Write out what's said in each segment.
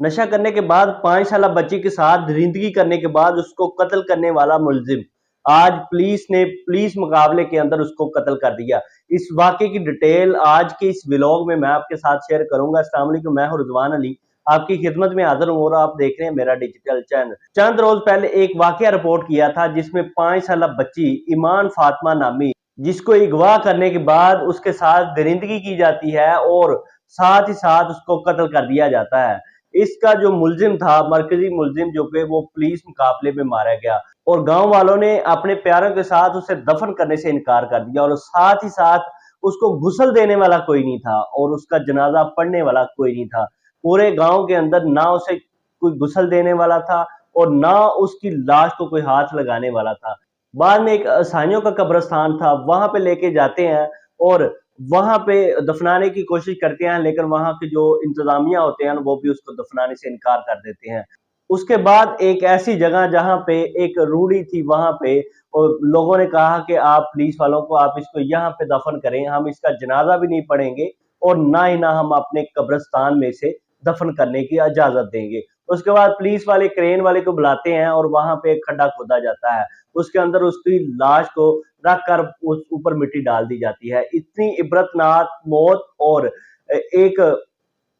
नशा करने के बाद 5 साल बच्ची के साथ दरिंदगी करने के बाद उसको कत्ल करने वाला मुलजिम आज पुलिस ने पुलिस मुकाबले के अंदर उसको कत्ल कर दिया। इस वाक़े की डिटेल आज के इस व्लॉग में मैं आपके साथ शेयर करूंगा। अस्सलाम वालेकुम, मैं हूं रिजवान अली, आपकी खिदमत में हाजिर हूं और आप देख रहे हैं मेरा डिजिटल चैनल। चंद रोज पहले एक वाक़या रिपोर्ट किया था जिसमें 5 साल बच्ची ईमान फातिमा नामी, जिसको अगवा करने के बाद उसके साथ दरिंदगी की जाती है और साथ ही साथ उसको कत्ल कर दिया जाता है। इसका जो मुलजिम था, मरकजी मुलजिम, जो कि वो पुलिस मुकाबले में मारा गया और गांव वालों ने अपने प्यारों के साथ उसे दफन करने से इनकार कर दिया और साथ ही साथ उसको गुस्ल देने वाला कोई नहीं था और उसका जनाजा पढ़ने वाला कोई नहीं था। पूरे गांव के अंदर ना उसे कोई गुस्ल देने वाला था और ना उसकी लाश को कोई हाथ लगाने वाला था। बाद में एक ईसाइयों का कब्रिस्तान था, वहां पे लेके जाते हैं और वहां पे दफनाने की कोशिश करते हैं, लेकिन वहां के जो इंतजामिया होते हैं वो भी उसको दफनाने से इनकार कर देते हैं। उसके बाद एक ऐसी जगह जहां पे एक रूढ़ी थी, वहां पे और लोगों ने कहा कि आप पुलिस वालों को आप इसको यहाँ पे दफन करें, हम इसका जनाजा भी नहीं पढ़ेंगे और ना ही ना हम अपने कब्रिस्तान में से दफन करने की इजाजत देंगे। उसके बाद पुलिस वाले क्रेन वाले को बुलाते हैं और वहां पे एक खड्डा खोदा जाता है, उसके अंदर उसकी लाश को रख कर उस ऊपर मिट्टी डाल दी जाती है। इतनी इबरतनाक मौत और एक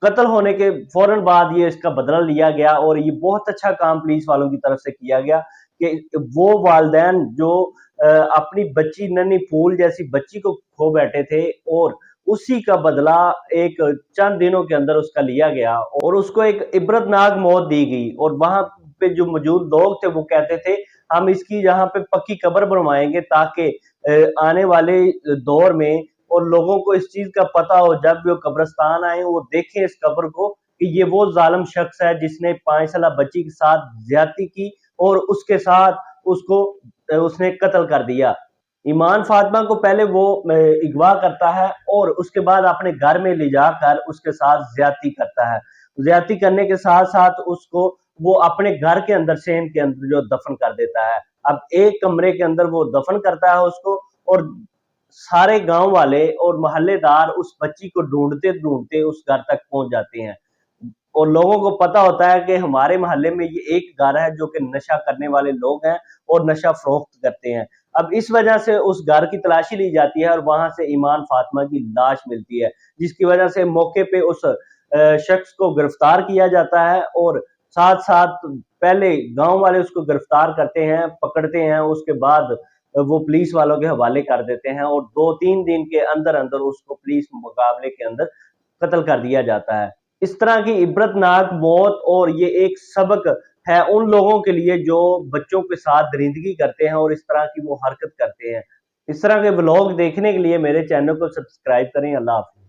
कत्ल होने के फौरन बाद ये इसका बदला लिया गया और ये बहुत अच्छा काम पुलिस वालों की तरफ से किया गया कि वो वालिदैन जो अपनी बच्ची, नन्ही फूल जैसी बच्ची को खो बैठे थे और उसी का बदला एक चंद दिनों के अंदर उसका लिया गया और उसको एक इबरतनाक मौत दी गई। और वहां पे जो मौजूद लोग थे वो कहते थे हम इसकी यहाँ पे पक्की कब्र बनवाएंगे ताकि आने वाले दौर में और लोगों को इस चीज का पता हो, जब भी वो कब्रिस्तान आए वो देखें इस कब्र को कि ये वो जालिम शख्स है जिसने 5 साल बच्ची के साथ ज्यादती की और उसके साथ उसको उसने कत्ल कर दिया। ईमान फातिमा को पहले वो अगवा करता है और उसके बाद अपने घर में ले जाकर उसके साथ ज्यादती करता है। ज्यादती करने के साथ साथ उसको वो अपने घर के अंदर, सेन के अंदर जो दफन कर देता है। अब एक कमरे के अंदर वो दफन करता है उसको और सारे गांव वाले और मोहल्लेदार उस बच्ची को ढूंढते ढूंढते उस घर तक पहुंच जाते हैं और लोगों को पता होता है कि हमारे मोहल्ले में ये एक घर है जो कि नशा करने वाले लोग हैं और नशा फरोख्त करते हैं। अब इस वजह से उस घर की तलाशी ली जाती है और वहां से ईमान फातिमा की लाश मिलती है, जिसकी वजह से मौके पे उस शख्स को गिरफ्तार किया जाता है और साथ साथ पहले गांव वाले उसको गिरफ्तार करते हैं, पकड़ते हैं, उसके बाद वो पुलिस वालों के हवाले कर देते हैं और 2-3 दिन के अंदर अंदर उसको पुलिस मुकाबले के अंदर कत्ल कर दिया जाता है। इस तरह की इबरतनाक मौत और ये एक सबक है उन लोगों के लिए जो बच्चों के साथ दरिंदगी करते हैं और इस तरह की वो हरकत करते हैं। इस तरह के व्लॉग देखने के लिए मेरे चैनल को सब्सक्राइब करें। अल्लाह हाफिज।